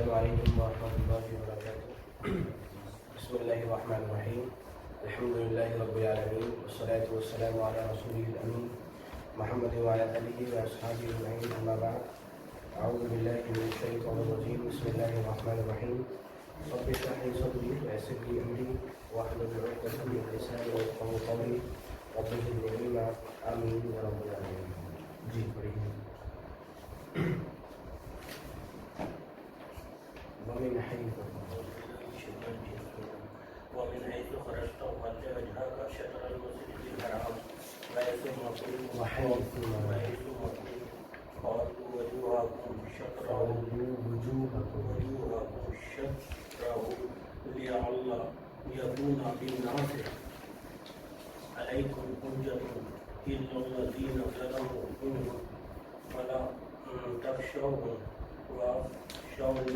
السلام علیکم ورحمۃ اللہ وبرکاتہ. بسم اللہ الرحمن الرحیم. الحمد للہ رب العالمین والصلاة والسلام علی رسولہ الامین محمد وعلی آلہ واصحابہ اجمعین. اما بعد. اعوذ باللہ من الشیطان الرجیم. بسم اللہ الرحمن الرحیم. رب اشرح لي صدری ویسر لي امری واحلل عقدۃ من لسانی یفقهوا قولی رب زدنی علما. آمین یا رب العالمین. جی پڑھیے. ومن حيث خرجت فول وجهك شطر المسجد الحرام وحيث قالوا وجوهكم شطره لعل يكون بالناس عليكم حجة إلا الذين ظلموا منهم فلا تخشوهم واخشوني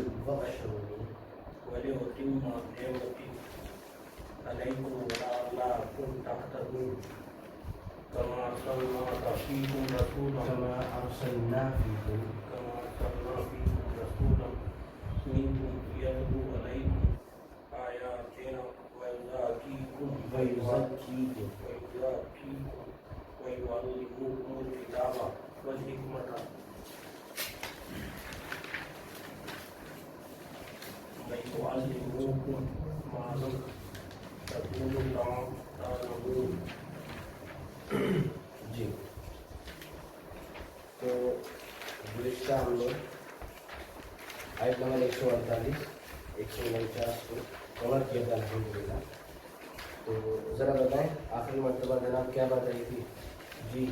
ولأتم نعمتي عليكم ولعلكم تهتدون كما أرسلنا فيكم رسولا منكم يتلو عليكم آياتنا ويزكيكم ويعلمكم الكتاب والحكمة ويعلمكم ما لم تكونوا تعلمون. جی تو گزشتہ ہم لوگ آیت نمبر 148 149 کو کور کیا تھا الحمدللہ. تو ذرا بتائیں آخری مرتبہ جناب کیا بات رہی تھی؟ جی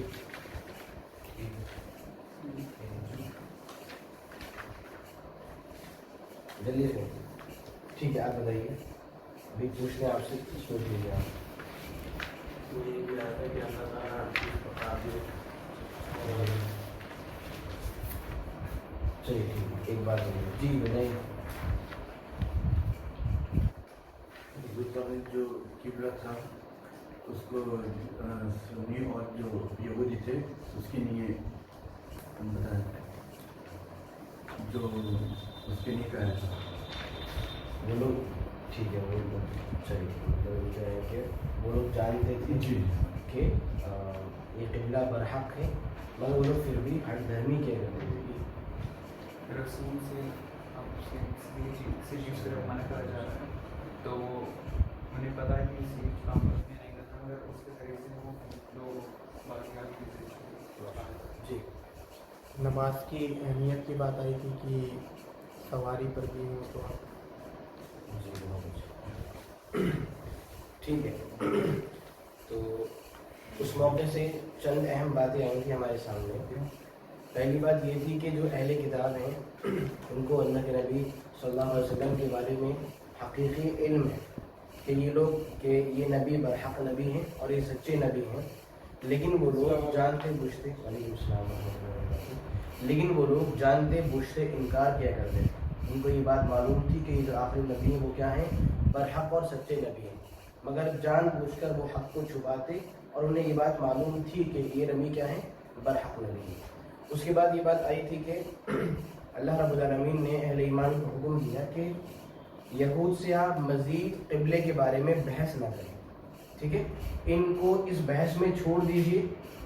جلدی سے. ٹھیک ہے آپ بتائیے. ابھی پوچھ لیں آپ سے سوچ لیجیے آپ. چلیے ٹھیک ہے ایک بات بولیے. جی بتائیے. جو قبلہ تھا اس کو سنی اور جو یہودی تھے اس کے لیے جو اس کے لیے کہا تھا وہ لوگ ٹھیک ہے وہ لوگ چلیے مطلب کیا ہے کہ وہ لوگ جانتے تھے جی کہ یہ قبلہ برحق ہے مگر وہ لوگ پھر بھی ہٹ دھرمی کیا کرتے تھے. رسول سے اب سے چیز سے منع کرا جا رہا ہے تو انہیں پتا ہے کہ اس کام میں نہیں کرنا مگر اس کے طریقے سے وہ لوگ باقیات کی جی نماز کی اہمیت کی بات آئی تھی کہ سواری پر بھی ہو تو جی بہت اچھا. ٹھیک ہے. تو اس موقع سے چند اہم باتیں آئیں گی ہمارے سامنے. پہلی بات یہ تھی کہ جو اہل کتاب ہیں ان کو اللہ کے نبی صلی اللہ علیہ وسلم کے بارے میں حقیقی علم ہے کہ یہ لوگ کہ یہ نبی برحق نبی ہیں اور یہ سچے نبی ہیں. لیکن وہ لوگ جانتے بوجھتے انکار کیا کرتے تھے. ان کو یہ بات معلوم تھی کہ یہ جو آخری نبی ہیں وہ کیا ہیں؟ برحق اور سچے نبی ہیں. مگر جان بوجھ کر وہ حق کو چھپاتے اور انہیں یہ بات معلوم تھی کہ یہ نبی کیا ہیں؟ برحق نبی ہیں. اس کے بعد یہ بات آئی تھی کہ اللہ رب العالمین نے اہل ایمان کو حکم دیا کہ یہود سے آپ مزید قبلے کے بارے میں بحث نہ کریں. ٹھیک ہے. ان کو اس بحث میں چھوڑ دیجیے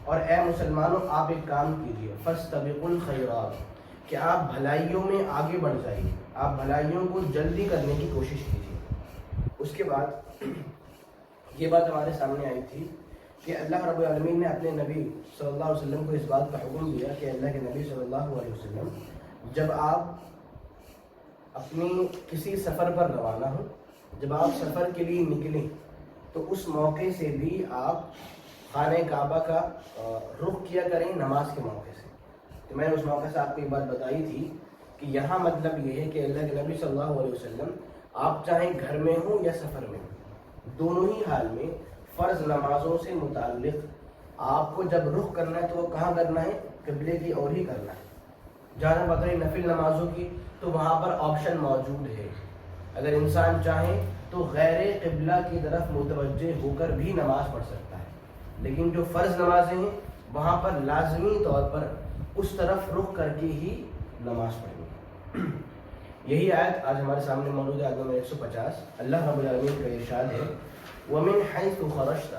اور اے مسلمانوں آپ ایک کام کیجیے فاستبقوا الخیرات کہ آپ بھلائیوں میں آگے بڑھ جائیے. آپ بھلائیوں کو جلدی کرنے کی کوشش کیجیے. اس کے بعد یہ بات ہمارے سامنے آئی تھی کہ اللہ رب العالمین نے اپنے نبی صلی اللہ علیہ وسلم کو اس بات کا حکم دیا کہ اللہ کے نبی صلی اللہ علیہ وسلم جب آپ اپنی کسی سفر پر روانہ ہوں، جب آپ سفر کے لیے نکلیں تو اس موقع سے بھی آپ خانہ کعبہ کا رخ کیا کریں نماز کے موقع سے. تو میں نے اس موقع سے آپ کو یہ بات بتائی تھی کہ یہاں مطلب یہ ہے کہ اللہ کے نبی صلی اللہ علیہ وسلم آپ چاہیں گھر میں ہوں یا سفر میں ہوں دونوں ہی حال میں فرض نمازوں سے متعلق آپ کو جب رخ کرنا ہے تو وہ کہاں کرنا ہے؟ قبلے کی اور ہی کرنا ہے. جہاں بات رہی نفل نمازوں کی تو وہاں پر آپشن موجود ہے. اگر انسان چاہے تو غیر قبلہ کی طرف متوجہ ہو کر بھی نماز پڑھ سکتا ہے. لیکن جو فرض نمازیں ہیں وہاں پر لازمی طور پر اس طرف رخ کر کے ہی نماز پڑھنی ہے. یہی آیت آج ہمارے سامنے موجود ہے، آیت نمبر 150۔ اللہ رب العالمین کا ارشاد ہے وَمِنْ حَيْثُ خَرَجْتَ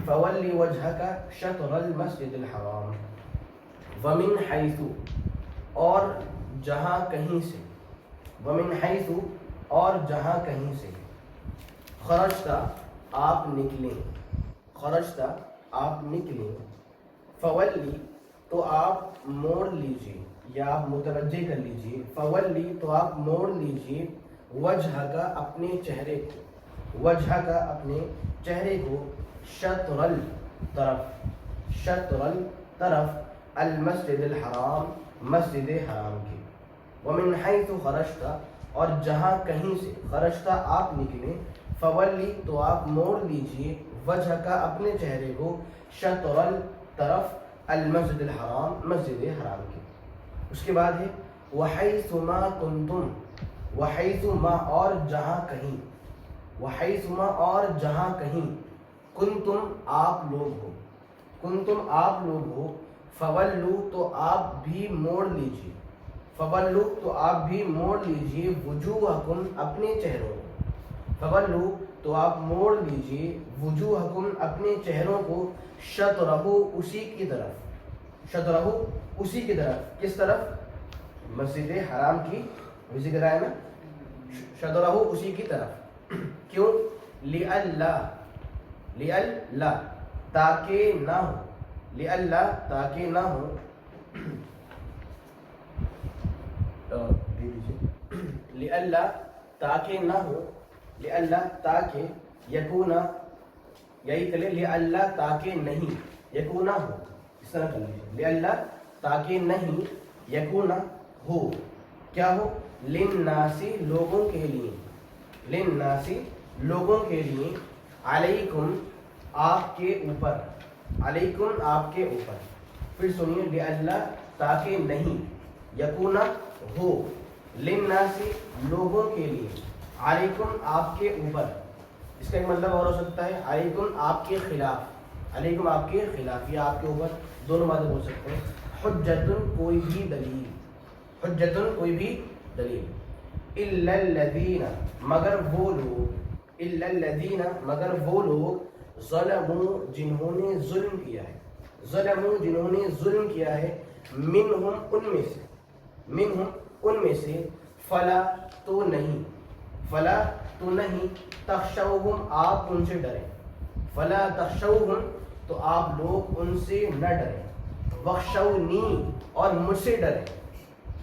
فَوَلِّ وَجْهَكَ شَطْرَ الْمَسْجِدِ الْحَرَامِ۔ وَمِنْ حَيْثُ اور جہاں کہیں سے، وَمِنْ حَيْثُ اور جہاں کہیں سے، خرجتا آپ نکلیں، خرجتا آپ نکلیں، فولی تو آپ موڑ لیجئے یا آپ متوجہ کر لیجئے، فولی تو آپ موڑ لیجئے، وجہ کا اپنے چہرے کو، وجہ کا اپنے چہرے کو، شطر الطرف، شطر الطرف، المسجد الحرام، مسجد حرام کی، ومن حیث خرجتا اور جہاں کہیں سے، خرجتا آپ نکلیں، فولی تو آپ موڑ لیجئے، وجہ کا اپنے چہرے کو، شطر الطرف، المسجد الحرام، مسجد حرام کی۔ اس کے بعد ہے وحیث ما کنتم، وحیث ما اور جہاں کہیں، وحیث ما اور جہاں کہیں، کنتم آپ لوگ ہو، کنتم آپ لوگ ہو، فولو تو آپ بھی موڑ لیجئے، فولو تو آپ بھی موڑ لیجئے، وجوہکم اپنے چہروں کو، فولو تو آپ موڑ لیجئے، وجوہکم اپنے چہروں کو، شطرہو اسی کی طرف، شطرہو اسی کی طرف، کس طرف؟ مسجد حرام کی ذکر ہے نا، شطرہو اسی کی طرف، کیوں؟ لئلا، لئلا تاکہ نہ ہو، لئلا تاکہ نہ ہو، لئلا تاکہ نہ ہو، لئلا تاکہ، یکونا یہی کرے، لئلا تاکہ نہیں، یکونا ہو، اس طرح کر لیجیے، لئلا تاکہ نہیں، یکونا ہو، کیا ہو؟ للناسی لوگوں کے لیے، للناسی لوگوں کے لیے، علیکم آپ کے اوپر، علیکم آپ کے اوپر، پھر سنیے، لئلا تاکہ نہیں، یکونا ہو، للناسی لوگوں کے لیے، علیکم آپ کے اوپر، اس کا ایک مطلب اور ہو سکتا ہے علیکم آپ کے خلاف، علیکم آپ کے خلاف یا آپ کے اوپر، دونوں باتیں بول سکتے ہیں، حجتن کوئی بھی دلیل، حجتن کوئی بھی دلیل، الا الذین مگر وہ لوگ، الا الذین مگر وہ لوگ، ظلموا جنہوں نے ظلم کیا ہے، ظلموا جنہوں نے ظلم کیا ہے، منہم ان میں سے، منہم ان میں سے، فلا تو نہیں، فلا تو نہیں، تخشوہم آپ ان سے ڈریں، فلا تخشوہم تو آپ لوگ ان سے نہ ڈریں، وخشونی اور مجھ سے ڈریں،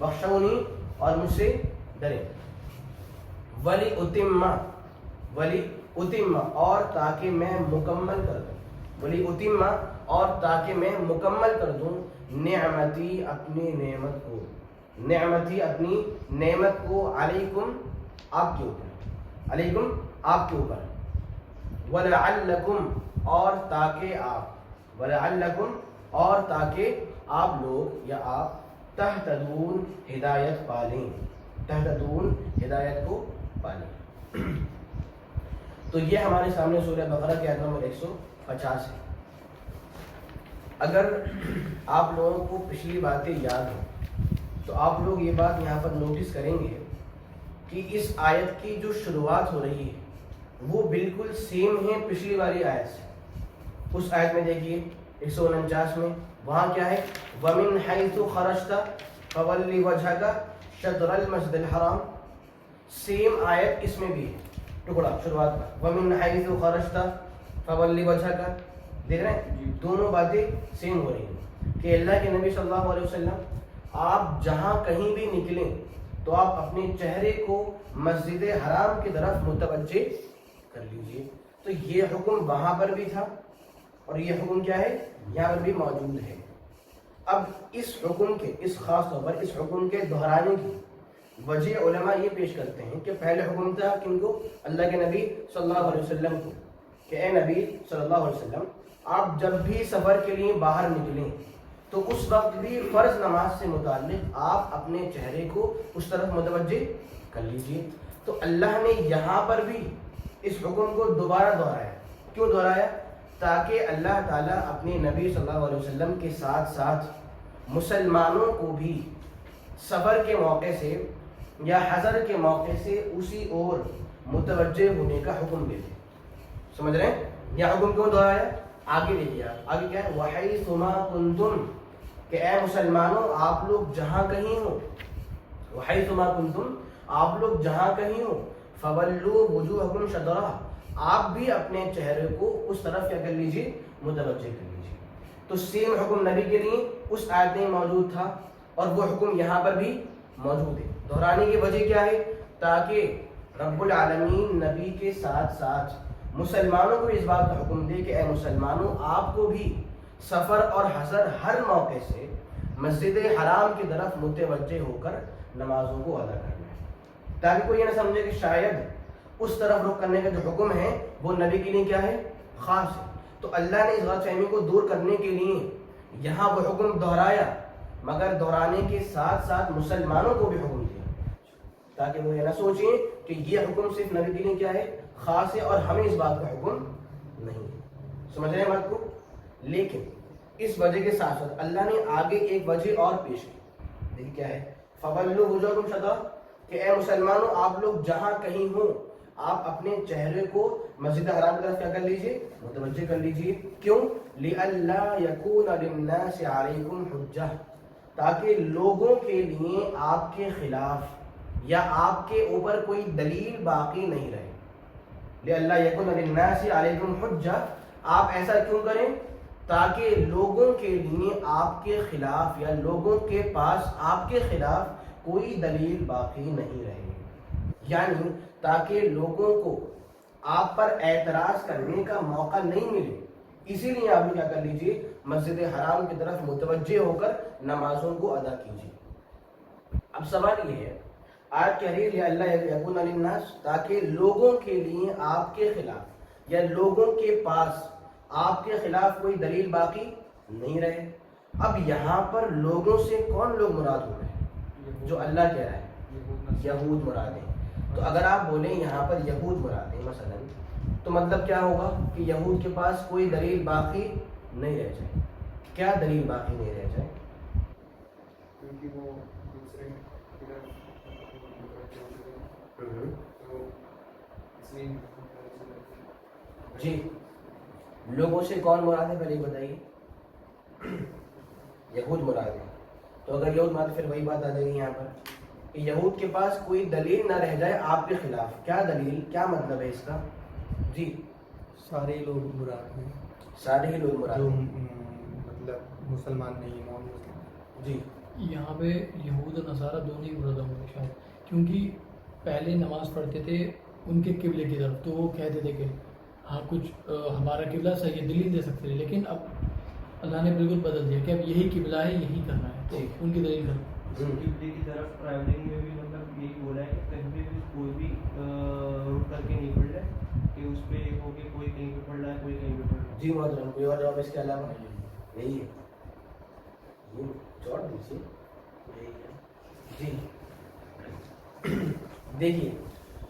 وخشونی اور مجھ سے ڈریں، ولی اتمہ، ولی اتمہ اور تاکہ میں مکمل کر دوں، ولی اتمہ اور تاکہ میں مکمل کر دوں، نعمتی اپنی نعمت کو، نعمتی اپنی نعمت کو، علیکم آپ کے اوپر، علیکم آپ کے اوپر، وَلَعَلَّكُمْ اور تاکہ آپ، وَلَعَلَّكُمْ اور تاکہ آپ لوگ یا آپ تہتدون ہدایت پالیں، تہتدون ہدایت کو پالیں۔ تو یہ ہمارے سامنے سورہ بقرہ کی آیت نمبر 150 ہے۔ اگر آپ لوگوں کو پچھلی باتیں یاد ہوں تو آپ لوگ یہ بات یہاں پر نوٹس کریں گے کہ اس آیت کی جو شروعات ہو رہی ہے وہ بالکل سیم ہے پچھلی والی آیت سے۔ اس آیت میں دیکھیے 149 میں، وہاں کیا ہے؟ وَمِنْ حَيْثُ خَرَجْتَ فَوَلِّ وَجْهَكَ شَطْرَ الْمَسْجِدِ الْحَرَامِ، سیم آیت اس میں بھی ہے، ٹکڑا شروعات کا، وَمِنْ حَيْثُ خَرَجْتَ فَوَلِّ وَجْهَكَ، دیکھ رہے ہیں دونوں باتیں سیم ہو رہی ہیں کہ اللہ کے نبی صلی اللہ علیہ وسلم آپ جہاں کہیں بھی نکلیں تو آپ اپنے چہرے کو مسجد حرام کی طرف متوجہ کر لیجئے۔ تو یہ حکم وہاں پر بھی تھا اور یہ حکم کیا ہے؟ یہاں پر بھی موجود ہے۔ اب اس حکم کے، اس خاص طور پر اس حکم کے دہرانے کی وجہ علماء یہ پیش کرتے ہیں کہ پہلے حکم تھا کن کو؟ اللہ کے نبی صلی اللہ علیہ وسلم کو، کہ اے نبی صلی اللہ علیہ وسلم آپ جب بھی سفر کے لیے باہر نکلیں تو اس وقت بھی فرض نماز سے متعلق آپ اپنے چہرے کو اس طرف متوجہ کر لیجئے۔ تو اللہ نے یہاں پر بھی اس حکم کو دوبارہ دہرایا، کیوں دہرایا؟ تاکہ اللہ تعالیٰ اپنے نبی صلی اللہ علیہ وسلم کے ساتھ ساتھ مسلمانوں کو بھی سفر کے موقع سے یا حضر کے موقع سے اسی اور متوجہ ہونے کا حکم دیتے. سمجھ رہے ہیں؟ یہ حکم کیوں دہرایا؟ آگے دیکھیے، آگے کیا ہے؟ وَحَيْثُمَا كُنْتُمْ، کہ اے مسلمانوں آپ لوگ جہاں کہیں ہو. وَحَيْثُمَا كُنْتُمْ، آپ لوگ جہاں کہیں ہو. فَوَلُّوا وُجُوهَكُمْ شَطْرَهُ، آپ بھی اپنے چہرے کو اس طرف کیا کر لیجیے؟ متوجہ کر لیجیے. تو سیم حکم نبی کے لیے اس آیت میں موجود تھا اور وہ حکم یہاں پر بھی موجود ہے. دہرانے کی وجہ کیا ہے؟ تاکہ رب العالمین نبی کے ساتھ ساتھ مسلمانوں کو اس بات کا حکم دے کہ اے مسلمانوں آپ کو بھی سفر اور حضر ہر موقع سے مسجد حرام کی طرف متوجہ ہو کر نمازوں کو ادا کرنا ہے. تاکہ کوئی یہ نہ سمجھے کہ شاید اس طرف رخ کرنے کا جو حکم ہے وہ نبی کے لیے کیا ہے؟ خاص ہے. تو اللہ نے اس غلط فہمی کو دور کرنے کے لیے یہاں وہ حکم دہرایا، مگر دہرانے کے ساتھ ساتھ مسلمانوں کو بھی حکم دیا، تاکہ وہ یہ نہ سوچیں کہ یہ حکم صرف نبی کے لیے کیا ہے؟ خاص ہے اور ہمیں اس بات کا حکم نہیں ہے. سمجھ رہے ہیں بات کو؟ لیکن اس وجہ کے ساتھ ساتھ اللہ نے آگے ایک وجہ اور پیش کی. دیکھیے کیا ہے؟ فَوَلُّوا وُجُوهَكُمْ شَطْرَهُ، کہ اے مسلمانوں آپ لوگ جہاں کہیں ہوں آپ اپنے چہرے کو مسجد حرام کی طرف کیا کر لیجئے؟ متوجہ کر لیجئے. کیوں؟ لِأَلَّا يَكُونَ لِلنَّاسِ عَلَيْكُمْ حُجَّةٌ، تاکہ لوگوں کے لیے آپ کے خلاف یا آپ کے اوپر کوئی دلیل باقی نہیں رہے. لِأَلَّا يَكُونَ لِلنَّاسِ عَلَيْكُمْ حُجَّةٌ، آپ ایسا کیوں کریں؟ تاکہ لوگوں کے لیے آپ کے خلاف یا لوگوں کے پاس آپ کے خلاف کوئی دلیل باقی نہیں رہے. یعنی تاکہ لوگوں کو آپ پر اعتراض کرنے کا موقع نہیں ملے. اسی لیے آپ کیا کر لیجئے؟ مسجد حرام کی طرف متوجہ ہو کر نمازوں کو ادا کیجیے. اب سوال یہ ہے، آیت کہہ رہی ہے اللہ یکون للناس، تاکہ لوگوں کے لیے آپ کے خلاف یا لوگوں کے پاس آپ کے خلاف کوئی دلیل باقی نہیں رہے. اب یہاں پر لوگوں سے کون لوگ مراد ہو رہے ہیں؟ جو اللہ کہہ رہا ہے یہود مراد ہیں. تو اگر آپ بولیں یہاں پر یہود مراد ہیں مثلا، تو مطلب کیا ہوگا کہ یہود کے پاس کوئی دلیل باقی نہیں رہ جائے. کیا دلیل باقی نہیں رہ جائے؟ کیونکہ وہ دوسرے جی لوگوں سے کون مراد ہے پہلے یہ بتائیے؟ یہود مراد ہے. تو اگر یہود مراد پھر وہی بات آ جائے گی یہاں پر کہ یہود کے پاس کوئی دلیل نہ رہ جائے آپ کے خلاف. کیا دلیل، کیا مطلب ہے اس کا؟ جی سارے لوگ مراد ہیں، سارے ہی لوگ مراد جو ہیں. مطلب مسلمان نہیں، نان مسلم. جی یہاں پہ یہود اور نصارہ دونوں ہی مراد ہوں گے شاید، کیونکہ پہلے نماز پڑھتے تھے ان کے قبلے کی طرف، تو وہ کہتے تھے کہ ہاں کچھ ہمارا قبلہ صحیح ہے، دلیل دے سکتے تھے، لیکن اب اللہ نے بالکل بدل دیا کہ اب یہی قبلہ ہے، یہی کرنا ہے، تو ان کی دلیل کرو. قبلے کی طرف ٹریولنگ میں بھی مطلب یہی بولا ہے کہ کہیں بھی کوئی بھی رک کر کے نہیں پڑھ رہا ہے، کہ اس پہ ایک ہو کہ کوئی کہیں پہ پڑھ رہا ہے، کوئی کہیں پہ پڑھ رہا ہے. جی محترم کوئی اور جواب اس کے علاوہ؟ یہی ہے، یہ چھوڑ دیجیے. جی دیکھیے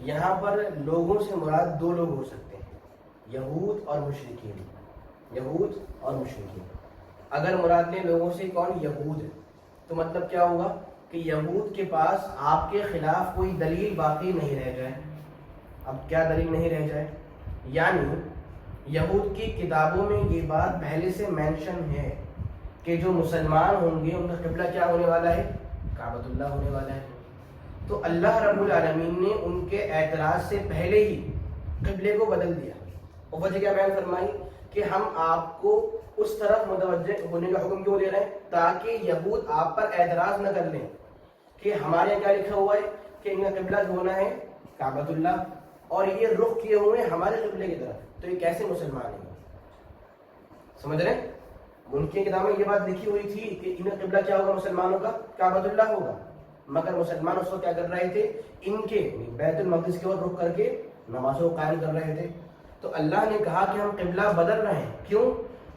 یہاں پر لوگوں سے مراد دو لوگ ہو سکتے ہیں، یہود اور مشرکین. یہود اور مشرکین. اگر مراد لیں لوگوں سے کون؟ یہود ہے، تو مطلب کیا ہوگا کہ یہود کے پاس آپ کے خلاف کوئی دلیل باقی نہیں رہ جائے. اب کیا دلیل نہیں رہ جائے؟ یعنی یہود کی کتابوں میں یہ بات پہلے سے مینشن ہے کہ جو مسلمان ہوں گے ان کا قبلہ کیا ہونے والا ہے؟ کعبۃ اللہ ہونے والا ہے. تو اللہ رب العالمین نے ان کے اعتراض سے پہلے ہی قبلے کو بدل دیا. اور وجہ کیا بیان فرمائی کہ ہم آپ کو اس طرف متوجہ ہونے کا حکم کیوں دے رہے ہیں؟ تاکہ یہود آپ پر اعتراض نہ کر لیں کہ ہمارے یہاں کیا لکھا ہوا ہے کہ ان کا قبلہ جو ہونا ہے کعبۃ اللہ، اور یہ رخ کیے ہوئے ہمارے قبلے کی طرف، تو یہ کیسے مسلمان ہیں؟ سمجھ رہے ہیں؟ ان کی کتاب میں یہ بات لکھی ہوئی تھی کہ ان کا قبلہ کیا ہوگا مسلمانوں کا؟ کعبۃ اللہ ہوگا، مگر مسلمان اس کو کیا کر رہے تھے؟ ان کے بیت المقدس کی اور رخ کر کے نمازوں کو قائم کر رہے تھے. تو اللہ نے کہا کہ ہم قبلہ بدل رہے ہیں. کیوں؟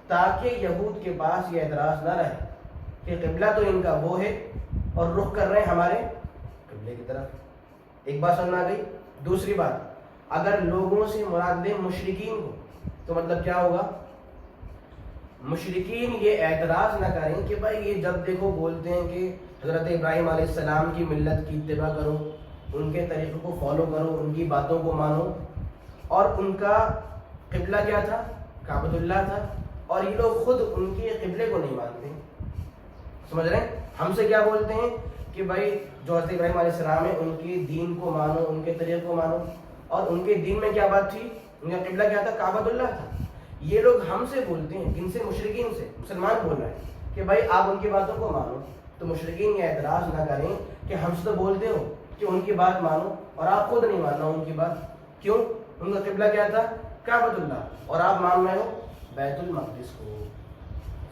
تاکہ یہود کے پاس یہ اعتراض نہ رہے کہ قبلہ تو ان کا وہ ہے اور رخ کر رہے ہیں ہمارے قبلے کی طرف. ایک بات سمجھ آ گئی. دوسری بات، اگر لوگوں سے مراد لیں مشرکین کو، تو مطلب کیا ہوگا؟ مشرکین یہ اعتراض نہ کریں کہ بھائی یہ جب دیکھو بولتے ہیں کہ حضرت ابراہیم علیہ السلام کی ملت کی اتباع کرو، ان کے طریقوں کو فالو کرو، ان کی باتوں کو مانو، اور ان کا قبلہ کیا تھا؟ کعبۃ اللہ تھا، اور یہ لوگ خود ان کے قبلے کو نہیں مانتے. سمجھ رہے ہیں؟ ہم سے کیا بولتے ہیں کہ بھائی جو حضرت ابراہیم علیہ السلام ہے ان کے دین کو مانو، ان کے طریقے کو مانو، اور ان کے دین میں کیا بات تھی؟ ان کا قبلہ کیا تھا؟ کعبۃ اللہ تھا. یہ لوگ ہم سے بولتے ہیں، کن سے؟ مشرکین سے. مسلمان بول رہے ہیں کہ بھائی آپ ان کی باتوں کو مانو. تو مشرکین یہ اعتراض نہ کریں کہ ہم سے تو بولتے ہو کہ ان کی بات مانو اور آپ خود نہیں ماننا ان کی بات. کیوں؟ ان کا قبلہ کیا تھا؟ کعبۃ اللہ، اور آپ مان رہے ہو بیت المقدس کو.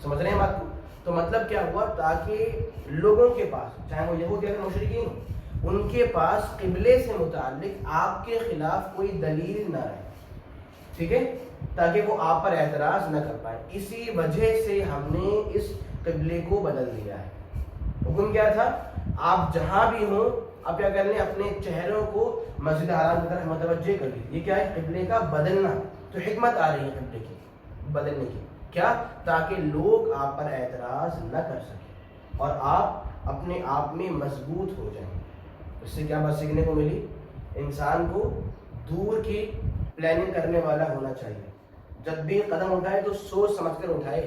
سمجھ رہے ہیں بات کو؟ تو مطلب کیا ہوا؟ تاکہ لوگوں کے پاس، چاہے وہ یہود یا مشرکین ہو، ان کے پاس قبلے سے متعلق آپ کے خلاف کوئی دلیل نہ رہے. ٹھیک ہے؟ تاکہ وہ آپ پر اعتراض نہ کر پائے. اسی وجہ سے ہم نے اس قبلے کو بدل دیا ہے. حکم کیا تھا؟ آپ جہاں بھی ہوں آپ کیا کر لیں؟ اپنے چہروں کو مسجد حرام کی طرف متوجہ کر لیں. یہ کیا ہے؟ قبلے کا بدلنا. تو حکمت آ رہی ہے قبلے کی بدلنے کی. کیا؟ تاکہ لوگ آپ پر اعتراض نہ کر سکیں اور آپ اپنے آپ میں مضبوط ہو جائیں. اس سے کیا بات سیکھنے کو ملی؟ انسان کو دور کی پلاننگ کرنے والا ہونا چاہیے. جب بھی قدم اٹھائے تو سوچ سمجھ کر اٹھائے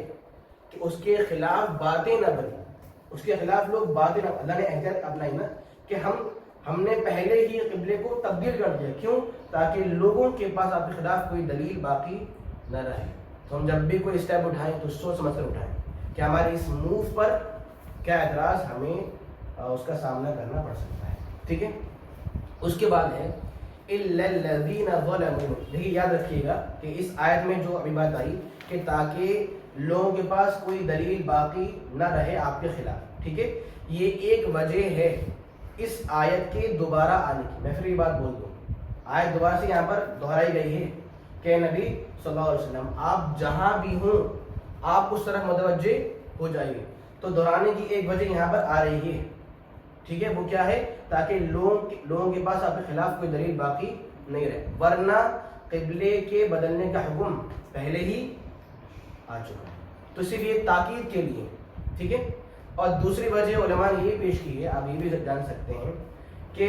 کہ اس کے خلاف باتیں نہ بنیں، اس کے خلاف لوگ باتیں نہ. اللہ نے احتیاط اپنائی نا کہ ہم نے پہلے ہی قبلے کو تبدیل کر دیا. کیوں؟ تاکہ لوگوں کے پاس آپ کے خلاف کوئی دلیل باقی نہ رہے. تو ہم جب بھی کوئی اسٹیپ اٹھائیں تو سوچ سمجھ کر اٹھائیں کہ ہمارے اس موو پر کیا اعتراض ہمیں اس کا سامنا کرنا پڑ سکتا ہے. ٹھیک ہے؟ اس کے بعد ہے إِلَّا الَّذِينَ ظَلَمُوا. دیکھیے یاد رکھیے گا کہ اس آیت میں جو ابھی بات آئی کہ تاکہ لوگوں کے پاس کوئی دلیل باقی نہ رہے آپ کے خلاف. ٹھیک ہے؟ یہ ایک وجہ ہے اس آیت کے دوبارہ آنے کی. میں پھر یہ بات بول دوں، آیت دوبارہ سے یہاں پر دہرائی گئی ہے کہ نبی صلی اللہ علیہ وسلم آپ جہاں بھی ہوں آپ اس طرف متوجہ ہو جائیے. تو دہرانے کی ایک وجہ یہاں پر آ رہی ہے. ٹھیک ہے؟ وہ کیا ہے؟ تاکہ لوگوں کے پاس آپ کے خلاف کوئی دلیل باقی نہیں رہے، ورنہ قبلے کے بدلنے کا حکم پہلے ہی آ چکا ہے. تو صرف یہ تاکید کے لیے. ٹھیک ہے؟ اور دوسری وجہ علماء نے یہ پیش کی ہے، آپ یہ بھی جان سکتے ہیں کہ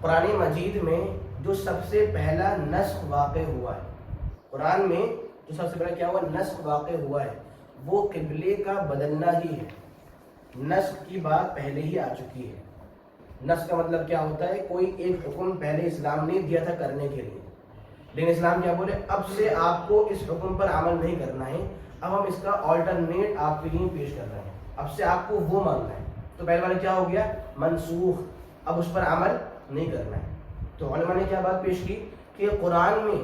قرآن مجید میں جو سب سے پہلا نسخ واقع ہوا ہے، قرآن میں جو سب سے پہلا کیا ہوا نسخ واقع ہوا ہے، وہ قبلے کا بدلنا ہی ہے. نسخ کی بات پہلے ہی آ چکی ہے. نسخ کا مطلب کیا ہوتا ہے؟ کوئی ایک حکم پہلے اسلام نے دیا تھا کرنے کے لیے، لیکن اسلام کیا بولے؟ اب سے آپ کو اس حکم پر عمل نہیں کرنا ہے، اب ہم اس کا آلٹرنیٹ آپ کے لیے پیش کر رہے ہیں، اب سے آپ کو وہ ماننا ہے. تو پہلے والا کیا ہو گیا؟ منسوخ. اب اس پر عمل نہیں کرنا ہے. تو علماء نے کیا بات پیش کی کہ قرآن میں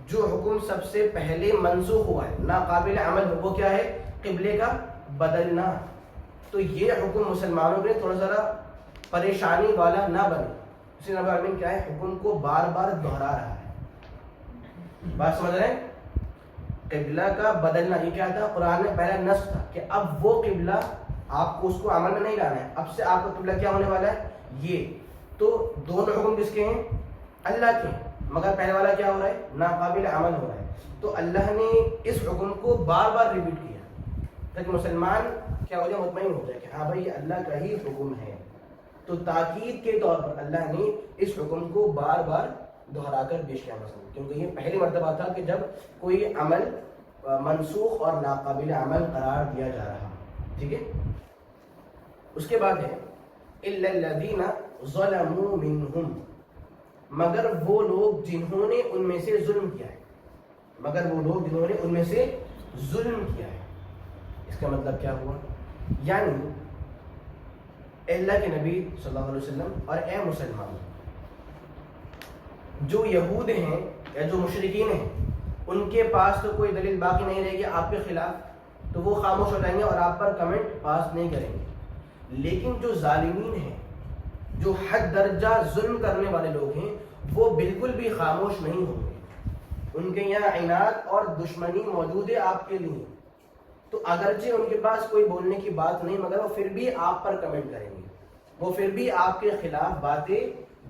جو حکم سب سے پہلے منسوخ ہوا ہے، ناقابل عمل، وہ کیا ہے؟ قبلے کا بدلنا. تو یہ حکم مسلمانوں کے لیے تھوڑا ذرا پریشانی والا نہ بنے، اس لیے نبی امین کیا ہے؟ حکم کو بار بار دہرا رہا ہے. بات سمجھ رہے ہیں؟ قبلہ کا بدلنا یہ کیا تھا؟ قرآن میں پہلا نسخ تھا کہ اب وہ قبلہ آپ کو اس کو عمل میں نہیں لانا ہے، اب سے آپ کا قبلہ کیا ہونے والا ہے؟ یہ. تو دونوں حکم کس کے ہیں؟ اللہ کے ہیں، مگر پہلے والا کیا ہو رہا ہے؟ ناقابل عمل ہو رہا ہے. تو اللہ نے اس حکم کو بار بار ریپیٹ کیا تاکہ مسلمان کیا ہو جائے؟ مطمئن ہو جائے کہ ہاں بھائی یہ اللہ کا ہی حکم ہے. تو تاکید کے طور پر اللہ نے اس حکم کو بار بار دہرا کر پیش کیا مثلا، کیونکہ یہ پہلی مرتبہ تھا کہ جب کوئی عمل منسوخ اور ناقابل عمل قرار دیا جا رہا. ٹھیک ہے؟ اس کے بعد ہے إِلَّا الَّذِينَ ظَلَمُوا مِنْهُمْ. مگر وہ لوگ جنہوں نے ان میں سے ظلم کیا ہے، مگر وہ لوگ جنہوں نے ان میں سے ظلم کیا ہے. اس کا مطلب کیا ہوا؟ یعنی اے اللہ کے نبی صلی اللہ علیہ وسلم اور اے مسلمان، جو یہود ہیں یا جو مشرکین ہیں ان کے پاس تو کوئی دلیل باقی نہیں رہے گی آپ کے خلاف، تو وہ خاموش ہو جائیں گے اور آپ پر کمنٹ پاس نہیں کریں گے. لیکن جو ظالمین ہیں، جو حد درجہ ظلم کرنے والے لوگ ہیں، وہ بالکل بھی خاموش نہیں ہوں گے. ان کے یہاں عناد اور دشمنی موجود ہے آپ کے لیے. تو اگرچہ ان کے پاس کوئی بولنے کی بات نہیں، مگر وہ پھر بھی آپ پر کمنٹ کریں گے، وہ پھر بھی آپ کے خلاف باتیں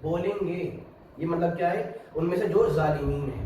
بولیں گے. یہ مطلب کیا ہے؟ ان میں سے جو ظالمین ہیں،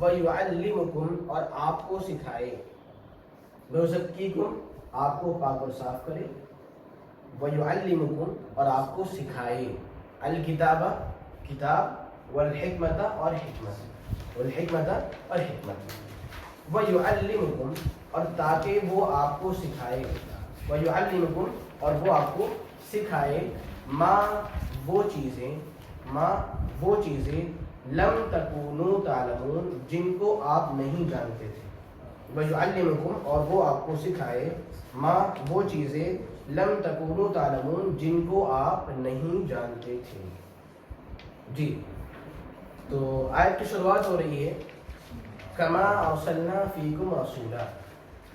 وَيُعَلِّمُكُمْ اور آپ کو سکھائے, وَيُزَكِّيكُمْ آپ کو پاک اور صاف کرے, وَيُعَلِّمُكُمْ اور آپ کو سکھائے, الکتابہ کتاب, والحکمت اور حکمت, والحکمت اور حکمت, وَيُعَلِّمُكُمْ اور تاکہ وہ آپ کو سکھائے, وَيُعَلِّمُكُمْ اور وہ آپ کو سکھائے, ما وہ چیزیں لم تکونوا تعلمون جن کو آپ نہیں جانتے تھے, وَيُعَلِّمُكُمْ اور وہ آپ کو سکھائے, ما وہ چیزیں لم تکونوا تعلمون جن کو آپ نہیں جانتے تھے. جی تو آیت کی شروعات ہو رہی ہے کما ارسلنا فیکم رسولا,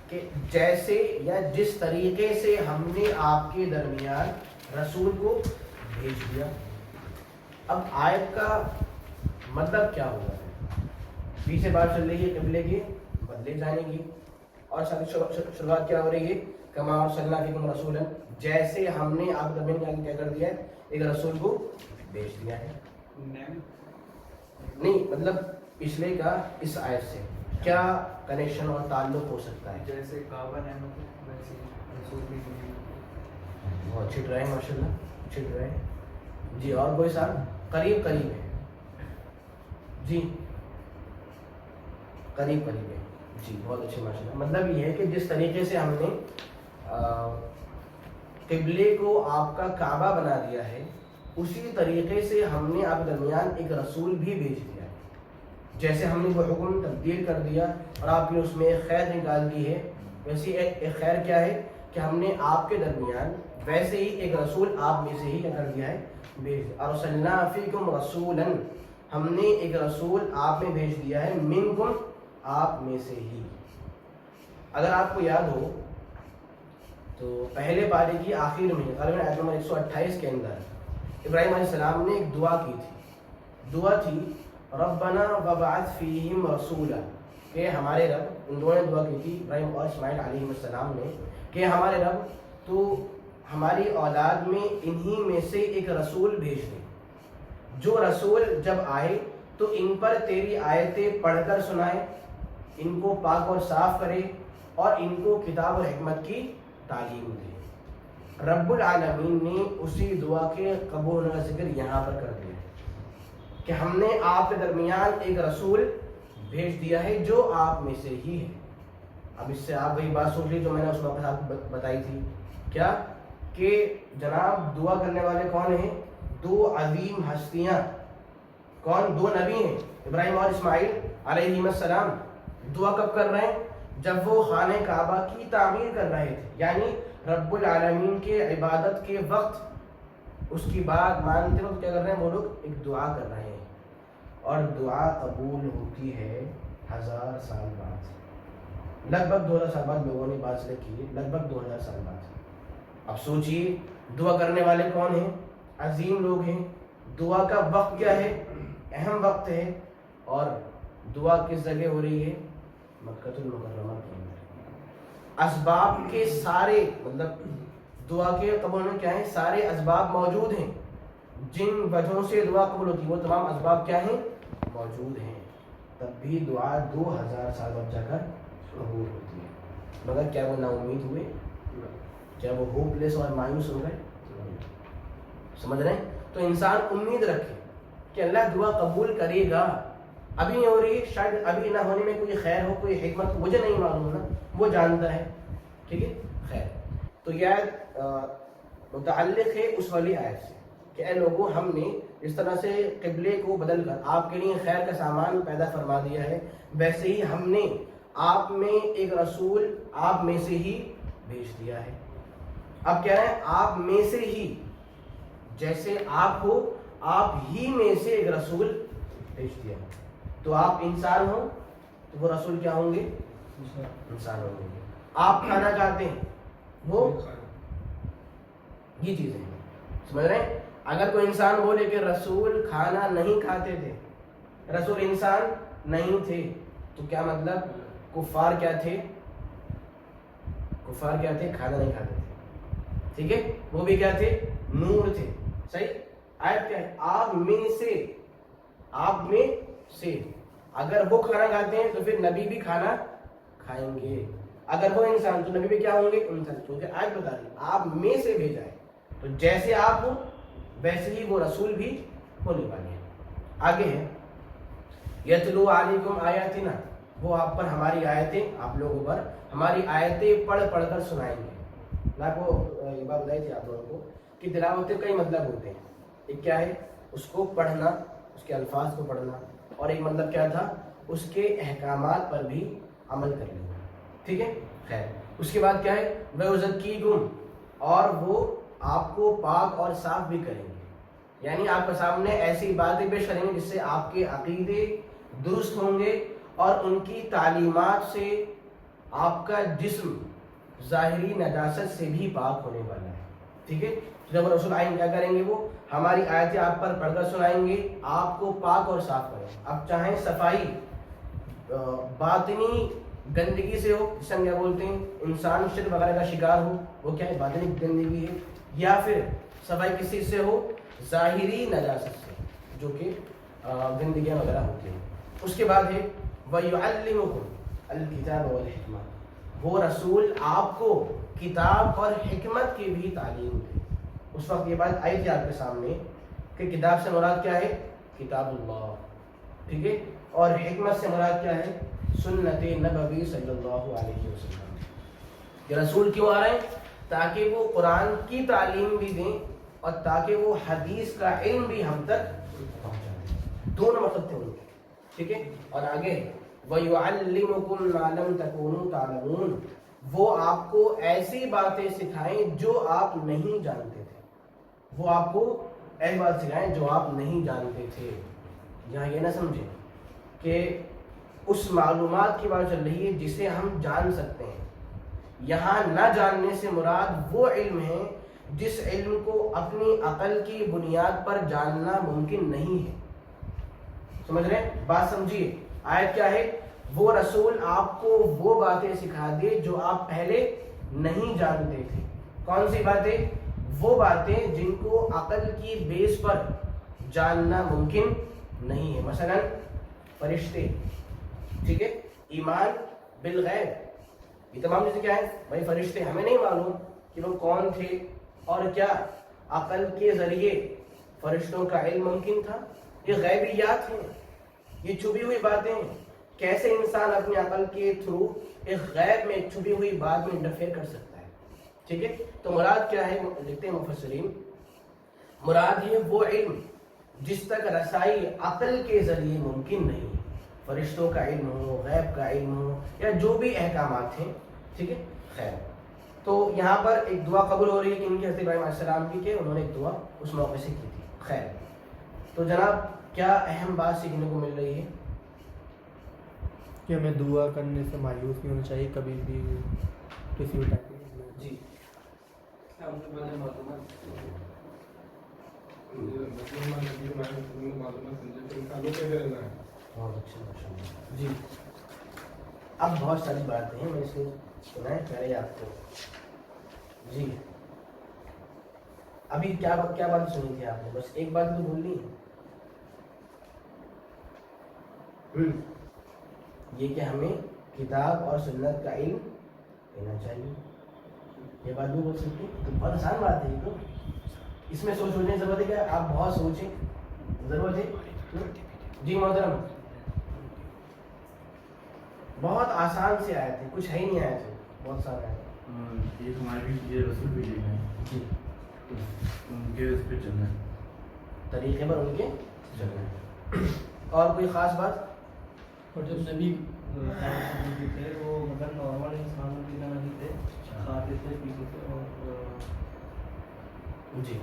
کہ جیسے یا جس طریقے سے ہم نے آپ کے درمیان رسول کو بھیج دیا. اب آیت کا مطلب کیا ہوگا؟ پیچھے بات چل رہی ہے قبلے کے بدلے جانے کی, اور شروعات کیا ہو رہی ہے کما ارسلنا فیکم رسولا, جیسے ہم نے آپ کے درمیان کیا کر دیا ہے, ایک رسول کو بھیج دیا ہے. نہیں مطلب پچھلے کا اس آیت سے کیا کنیکشن اور تعلق ہو سکتا ہے؟ جیسے کعبہ نعمت ہے ویسے رسول بھی بہت چھٹ رہے ہیں ماشاء اللہ, چھٹ رہے ہیں. جی اور کوئی صاحب قریب ہے, جی قریب ہے, جی بہت اچھے ماشاء اللہ. مطلب یہ ہے کہ جس طریقے سے ہم نے قبلے کو آپ کا کعبہ بنا دیا ہے, اسی طریقے سے ہم نے آپ کے درمیان ایک رسول بھی بھیج دیا ہے. جیسے ہم نے وہ حکم تبدیل کر دیا اور آپ نے اس میں ایک خیر نکال دی ہے, ویسے ایک خیر کیا ہے کہ ہم نے آپ کے درمیان ویسے ہی ایک رسول آپ میں سے ہی کیا کر دیا ہے, بھیج دیا. ارسلنا فیکم رسولا, ہم نے ایک رسول آپ میں بھیج دیا ہے, منکم آپ میں سے ہی. اگر آپ کو یاد ہو تو پہلے پارے کی آخر میں غالباً آیت نمبر 128 کے اندر ابراہیم علیہ السلام نے ایک دعا کی تھی. دعا تھی ربنا وبعث فیہم رسولا, کہ ہمارے رب, ان دونوں نے دعا کی تھی ابراہیم اور اسماعیل علیہ السلام نے, کہ ہمارے رب تو ہماری اولاد میں انہی میں سے ایک رسول بھیج دے, جو رسول جب آئے تو ان پر تیری آیتیں پڑھ کر سنائے, ان کو پاک اور صاف کرے اور ان کو کتاب اور حکمت کی تعلیم دے. رب العالمین نے اسی دعا کے قبول ہونے کا ذکر یہاں پر کر دیا کہ ہم نے آپ کے درمیان ایک رسول بھیج دیا ہے جو آپ میں سے ہی ہے. اب اس سے آپ وہی بات سن لی جو میں نے اس وقت آپ بتائی تھی, کیا کہ جناب دعا کرنے والے کون ہیں؟ دو عظیم ہستیاں. کون؟ دو نبی ہیں, ابراہیم اور اسماعیل علیہ السلام. دعا کب کر رہے ہیں؟ جب وہ خانہ کعبہ کی تعمیر کر رہے تھے, یعنی رب العالمین کے عبادت کے وقت, اس کی بات مانتے وقت کیا کر رہے ہیں وہ لوگ؟ ایک دعا کر رہے ہیں. اور دعا قبول ہوتی ہے 1000 سال بعد, لگ بھگ 2000 سال بعد لوگوں نے بات سے کی ہے, لگ بھگ 2000 سال بعد. اب سوچئے دعا کرنے والے کون ہیں؟ عظیم لوگ ہیں. دعا کا وقت کیا ہے؟ اہم وقت ہے. اور دعا کس جگہ ہو رہی ہے؟ مکہ المکرمہ کے اندر. اسباب کے سارے, مطلب دعا کے قبول میں کیا ہیں؟ سارے اسباب موجود ہیں. جن وجہوں سے دعا قبول ہوتی ہے وہ تمام اسباب کیا ہیں؟ موجود ہیں. تب بھی دعا 2000 سال بعد جا کر قبول ہوتی ہے. مگر کیا وہ نا امید ہوئے؟ کیا وہ ہوپ لیس اور مایوس ہو گئے؟ سمجھ رہے ہیں؟ تو انسان امید رکھے کہ اللہ دعا قبول کرے گا. ابھی نہیں ہو رہی ہے, شاید ابھی نہ ہونے میں کوئی خیر ہو, کوئی حکمت, مجھے نہیں معلوم نا, وہ جانتا ہے. ٹھیک ہے, خیر. تو یہ آیت متعلق ہے اس والی آیت سے کہ اے لوگوں, ہم نے اس طرح سے قبلے کو بدل کر آپ کے لیے خیر کا سامان پیدا فرما دیا ہے, ویسے ہی ہم نے آپ میں ایک رسول آپ میں سے ہی بھیج دیا ہے. اب کیا ہے؟ آپ میں سے ہی, جیسے آپ ہو, آپ ہی میں سے ایک رسول بھیج دیا. تو آپ انسان ہو تو وہ رسول کیا ہوں گے؟ انسان ہوں گے. آپ کھانا کھاتے ہیں, وہ یہ چیزیں ہیں. سمجھ رہے ہیں؟ اگر کوئی انسان بولے کہ رسول کھانا نہیں کھاتے تھے, رسول انسان نہیں تھے, تو کیا مطلب؟ کفار کیا تھے؟ کفار کیا تھے؟ کھانا نہیں کھاتے تھے. ٹھیک ہے, وہ بھی کیا تھے؟ نور تھے. صحیح. آیت کیا ہے؟ آپ میں سے, آپ میں سے. اگر وہ کھانا کھاتے ہیں تو پھر نبی بھی کھانا کھائیں گے. اگر وہ انسان تو نبی بھی کیا ہوں گے؟ انسان. کیونکہ آج بتا رہی آپ میں سے بھیجا ہے تو جیسے آپ ہو ویسے ہی وہ رسول بھی ہونے والے ہیں. آگے ہے یتلو علیکم آیاتنا، وہ آپ پر ہماری آیتیں، آپ لوگوں پر ہماری آیتیں پڑھ پڑھ کر سنائیں گے. میں آپ کو یہ بات بتائی تھی آپ لوگوں کو کہ تلاوت کے کئی مطلب ہوتے ہیں. ایک کیا ہے؟ اس کو پڑھنا، اس کے الفاظ کو پڑھنا، اور ایک مطلب کیا تھا؟ اس کے احکامات پر بھی عمل کر لینا. ٹھیک ہے؟ خیر، اس کے بعد کیا ہے؟ وَيُزَكِّيكُمْ، اور وہ آپ کو پاک اور صاف بھی کریں گے. یعنی آپ کے سامنے ایسی باتیں پیش کریں گے جس سے آپ کے عقیدے درست ہوں گے، اور ان کی تعلیمات سے آپ کا جسم ظاہری نجاست سے بھی پاک ہونے والا ہے. ٹھیک ہے؟ جب رسول آئیں کیا کریں گے؟ وہ ہماری آیتیں آپ پر پڑھ کر سنائیں گے، آپ کو پاک اور صاف کریں. اب چاہیں صفائی باطنی گندگی سے ہو، جسے ہم کیا بولتے ہیں انسان شرک وغیرہ کا شکار ہو، وہ کیا ہے؟ باطنی گندگی ہے. یا پھر صفائی کس چیز سے ہو؟ ظاہری نجاست سے، جو کہ گندگیاں وغیرہ ہوتی ہیں. اس کے بعد ہے وَيُعَلِّمُكُمْ الْكِتَابَ وَالْحِكْمَةَ، وہ رسول آپ کو کتاب اور حکمت کی بھی تعلیم دے. اس وقت یہ بات آئی تھی آپ کے سامنے کہ کتاب سے مراد کیا ہے؟ کتاب اللہ. ٹھیک ہے؟ اور حکمت سے مراد کیا ہے؟ سنت نبوی صلی اللہ علیہ وسلم. یہ رسول کیوں آ رہے ہیں؟ تاکہ وہ قرآن کی تعلیم بھی دیں اور تاکہ وہ حدیث کا علم بھی ہم تک پہنچائیں. دونوں مقصد تھے ان کے. ٹھیک ہے؟ اور آگے وَيُعَلِّمُكُمْ مَا لَمْ تَكُونُوا تَعْلَمُونَ، وہ آپ کو ایسی باتیں سکھائیں جو آپ نہیں جانتے تھے. وہ آپ کو ایسی بات سکھائیں جو آپ نہیں جانتے تھے. یہاں یہ نہ سمجھیں کہ اس معلومات کی بات چل رہی ہے جسے ہم جان سکتے ہیں. یہاں نہ جاننے سے مراد وہ علم ہے جس علم کو اپنی عقل کی بنیاد پر جاننا ممکن نہیں ہے. سمجھ رہے ہیں؟ بات سمجھیے. آیت کیا ہے؟ وہ رسول آپ کو وہ باتیں سکھا دے جو آپ پہلے نہیں جانتے تھے. کون سی باتیں؟ وہ باتیں جن کو عقل کی بیس پر جاننا ممکن نہیں ہے. مثلا فرشتے. ٹھیک ہے؟ ایمان بالغیب، یہ تمام چیزیں کیا ہیں بھائی؟ فرشتے. ہمیں نہیں معلوم کہ وہ کون تھے اور کیا عقل کے ذریعے فرشتوں کا علم ممکن تھا. یہ غیبیات ہیں، یہ چھپی ہوئی باتیں ہیں. کیسے انسان اپنی عقل کے تھرو ایک غیب میں چھپی ہوئی بات میں انٹرفیئر کر سکتا ہے. ٹھیک ہے؟ تو مراد کیا ہے؟ لکھتے ہیں مفسرین، مراد ہے وہ علم جس تک رسائی عقل کے ذریعے ممکن نہیں ہے. فرشتوں کا علم ہو، غیب کا علم ہو، یا جو بھی احکامات ہیں. ٹھیک ہے؟ خیر، تو یہاں پر ایک دعا قبول ہو رہی ہے کہ ان کی حضرت ابراہیم علیہ السلام کی، کہ انہوں نے ایک دعا اس موقع سے کی تھی. خیر، تو جناب کیا اہم بات سیکھنے کو مل رہی ہے؟ کہ ہمیں دعا کرنے سے مایوس نہیں ہونا چاہیے کبھی بھی، کسی بھی ٹائم. جی جی. اب بہت ساری باتیں ہیں، میں اسے سنا ہے پہلے آپ کو. جی ابھی کیا بات سنی تھی آپ نے؟ بس ایک بات تو بھولنی ہے، یہ کہ ہمیں کتاب اور سنت کا علم لینا چاہیے. یہ بات بھی بول سکتے ہیں، تو بہت آسان بات ہے. یہ تو اس میں سوچنے کی ضرورت ہے کہ آپ بہت سوچیں، ضرورت ہے. جی محترم، بہت آسان سے آئے تھے، کچھ ہے ہی نہیں آئے تھے، بہت سارے آئے تھے. یہ ہمارے یہ رسول بھی لے گئے جی، ان کے اس پہ چلنا ہے، طریقے پر ان کے چلنا ہے. اور کوئی خاص بات؟ اور جب نبی تھے وہ مطلب نارمل انسانوں کی طرح نہیں تھے، کھاتے تھے پیتے تھے. جی،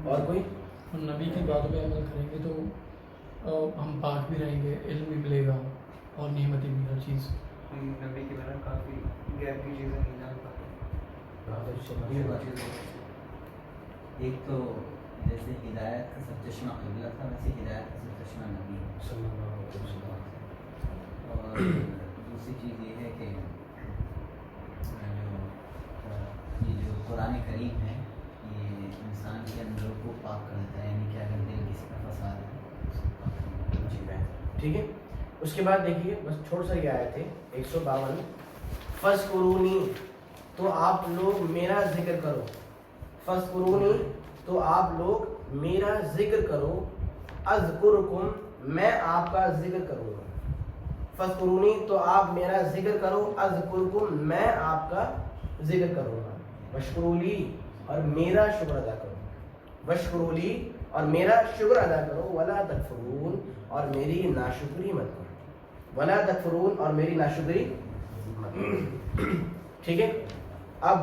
اور کوئی؟ ہم نبی کی باتوں پہ عمل کریں گے تو ہم پاک بھی رہیں گے، علم بھی ملے گا اور نعمتیں بھی، ہر چیز. ہم نبی کے بارے میں کافی غیر کی چیزیں نہیں جان پاتے. ایک تو جیسے ہدایت کا سب چشمہ قبلہ تھا، ویسے ہدایت کا سب چشمہ نبی ہے. اور دوسری چیز یہ ہے کہ جو قرآن کریم ہے یہ انسان کے اندر کو پاک کرتا ہے. یعنی کہ اگر دل کسی کا فساد ہے. جی میں ٹھیک ہے. اس کے بعد دیکھیے بس چھوڑ سا یہ آئے تھے 152 فذکرونی تو آپ لوگ میرا ذکر کرو، فذکرونی تو آپ لوگ میرا ذکر کرو، اذکرکم میں آپ کا ذکر کروں گا، فذکرونی تو آپ میرا ذکر کرو، اذکرکم میں آپ کا ذکر کروں گا، واشکرولی اور میرا شکر ادا کرو، واشکرولی اور میرا شکر ادا کرو، ولا تکفرون اور میری ناشکری مت کرو، ولا تکفرون اور میری ناشکری مت کرو. ٹھیک ہے. اب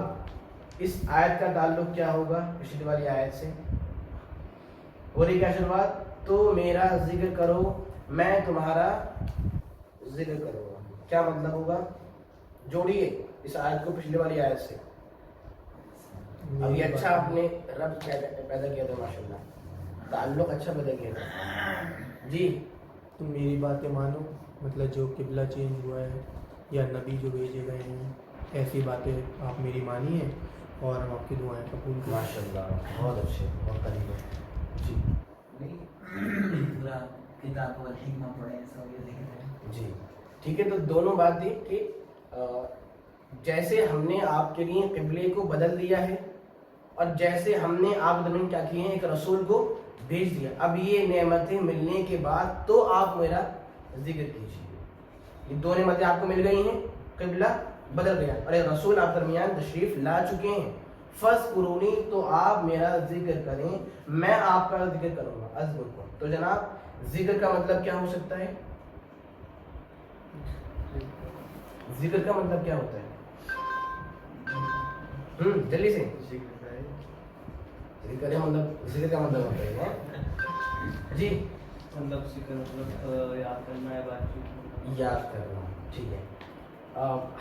اس آیت کا تعلق کیا ہوگا پچھلی والی آیت سے؟ ہو رہی کیا شروعات؟ تو میرا ذکر کرو میں تمہارا ذکر کروں گا. کیا مطلب ہوگا؟ جوڑیے اس آیت کو پچھلی والی آیت سے. اب یہ اچھا آپ نے رب پیدا کیا تھا، ماشاءاللہ تعلق اچھا پیدا کیا تھا. جی تم میری باتیں مانو، مطلب جو قبلہ چینج ہوا ہے یا نبی جو بھیجے گئے ہیں، ایسی باتیں آپ میری مانی ہیں اور ہم آپ کی دعائیں قبول کریں. ماشاءاللہ بہت اچھے، بہت قریب ہے. جی پورا کتاب و حکمہ پڑھیں ایسا ہو گیا ذکر ہے. جی ٹھیک ہے. تو دونوں بات تھی کہ جیسے ہم نے آپ کے لیے قبلے کو بدل دیا ہے اور جیسے ہم نے آپ زمین کیا کیے ہیں ایک رسول کو بھیج دیا. اب یہ نعمتیں ملنے کے بعد تو آپ میرا ذکر کیجیے. یہ دو نعمتیں آپ کو مل گئی ہیں، قبلہ بدل گیا اور ایک رسول آپ درمیان تشریف لا چکے ہیں. فذکرونی تو آپ میرا ذکر کریں، میں آپ کا ذکر کروں گا، اذکرکم. تو جناب ذکر کا مطلب کیا ہو سکتا ہے؟ ذکر کا مطلب کیا ہوتا ہے؟ جلدی سے ذکر کا مطلب ہوتا ہے جی مطلب ذکر مطلب یاد کرنا ہے، بات چیت یاد کرنا. ٹھیک ہے.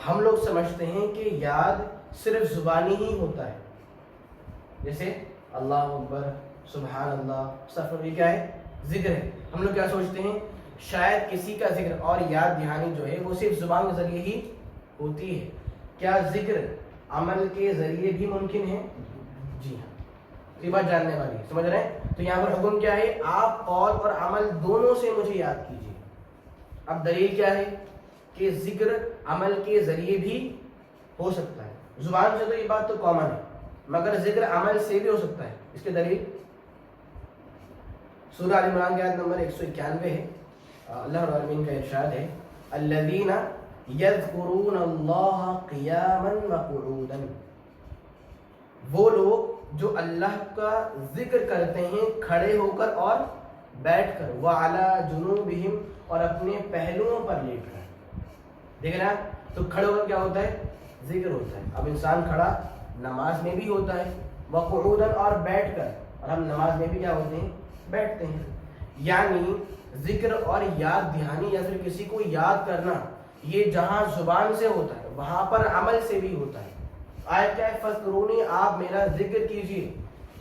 ہم لوگ سمجھتے ہیں کہ یاد صرف زبانی ہی ہوتا ہے، جیسے اللہ اکبر، سبحان اللہ، استغفر، یہ کیا ہے؟ ذکر ہے. ہم لوگ کیا سوچتے ہیں شاید کسی کا ذکر اور یاد دہانی جو ہے وہ صرف زبان کے ذریعے ہی ہوتی ہے. کیا ذکر عمل کے ذریعے بھی ممکن ہے؟ جی ہاں. یہ بات جاننے والی، سمجھ رہے ہیں؟ تو یہاں پر حکم کیا ہے؟ آپ قول اور عمل دونوں سے مجھے یاد کیجیے. اب دلیل کیا ہے کہ ذکر عمل کے ذریعے بھی ہو سکتا ہے. زبان سے تو یہ بات تو کامن ہے، مگر ذکر عمل سے بھی ہو سکتا ہے. اس کے دلیل سورہ آل عمران کی آیت نمبر 191 ہے. اللہ رب العالمین کا ارشاد ہے الذین یذکرون اللہ قیاما وقعودا. وہ لوگ جو اللہ کا ذکر کرتے ہیں کھڑے ہو کر اور بیٹھ کر، وعلی جنوبہم اور اپنے پہلوؤں پر لیٹ کر. دیکھ رہے ہیں تو کھڑے ہو کر کیا ہوتا ہے؟ ذکر ہوتا ہے. اب انسان کھڑا نماز میں بھی ہوتا ہے، وقعودا اور بیٹھ کر، اور ہم نماز میں بھی کیا ہوتے ہیں؟ بیٹھتے ہیں. یعنی ذکر اور یاد دہانی یا پھر کسی کو یاد کرنا یہ جہاں زبان سے ہوتا ہے وہاں پر عمل سے بھی ہوتا ہے. آیت کیا ہے؟ فذکرونی آپ میرا ذکر کیجیے،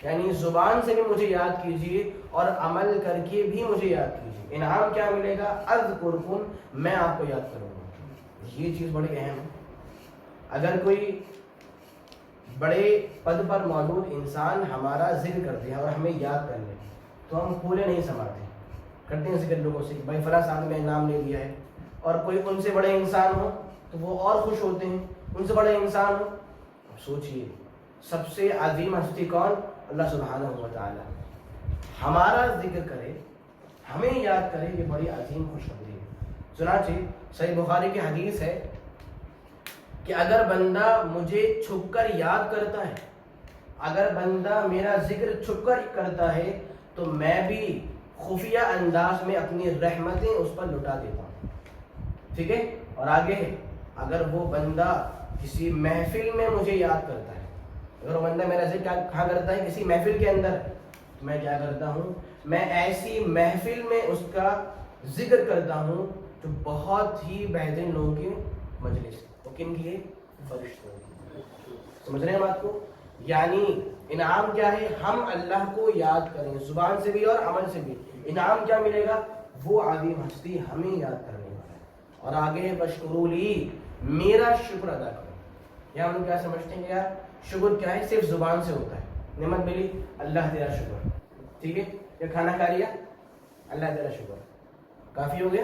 یعنی زبان سے بھی مجھے یاد کیجیے اور عمل کر کے بھی مجھے یاد کیجیے. انعام کیا ملے گا؟ اذکرکم میں آپ کو یاد کروں گا. یہ چیز بڑی اہم ہے. اگر کوئی بڑے پد پر موجود انسان ہمارا ذکر کرتے ہیں اور ہمیں یاد کر لے تو ہم پورے نہیں سنبھالتے، کرتے ہیں ذکر لوگوں سے کہ بھائی فلاں صاحب نے انعام لے لیا ہے. اور کوئی ان سے بڑے انسان ہو تو وہ اور خوش ہوتے ہیں. ان سے بڑے انسان ہو، اب سوچئے سب سے عظیم ہستی کون؟ اللہ سبحانہ و تعالی. ہمارا ذکر کرے، ہمیں یاد کرے، یہ بڑی عظیم خوشخبری ہے. چنانچہ صحیح بخاری کی حدیث ہے کہ اگر بندہ مجھے چھپ کر یاد کرتا ہے، اگر بندہ میرا ذکر چھپ کر کرتا ہے تو میں بھی خفیہ انداز میں اپنی رحمتیں اس پر لٹا دیتا ہوں. ٹھیک ہے. اور آگے ہے اگر وہ بندہ کسی محفل میں مجھے یاد کرتا ہے، اگر وہ بندہ میرا ذکر کہاں کرتا ہے؟ کسی محفل کے اندر، تو میں کیا کرتا ہوں؟ میں ایسی محفل میں اس کا ذکر کرتا ہوں جو بہت ہی بہترین لوگوں کی مجلس. وہ کن کی ہے؟ فرشتوں کی. سمجھ رہے ہیں بات کو؟ یعنی انعام کیا ہے؟ ہم اللہ کو یاد کریں زبان سے بھی اور عمل سے بھی. انعام کیا ملے گا؟ وہ عظیم ہستی ہمیں یاد کرنے والا ہے. اور آگے بشکرولی میرا شکر ادا کرو. یہاں ہم کیا سمجھتے ہیں؟ یار شکر کیا ہے؟ صرف زبان سے ہوتا ہے. نعمت ملی، اللہ تیرا شکر. ٹھیک ہے. یہ کھانا کھا لیا، اللہ تیرا شکر. کافی ہو گیا؟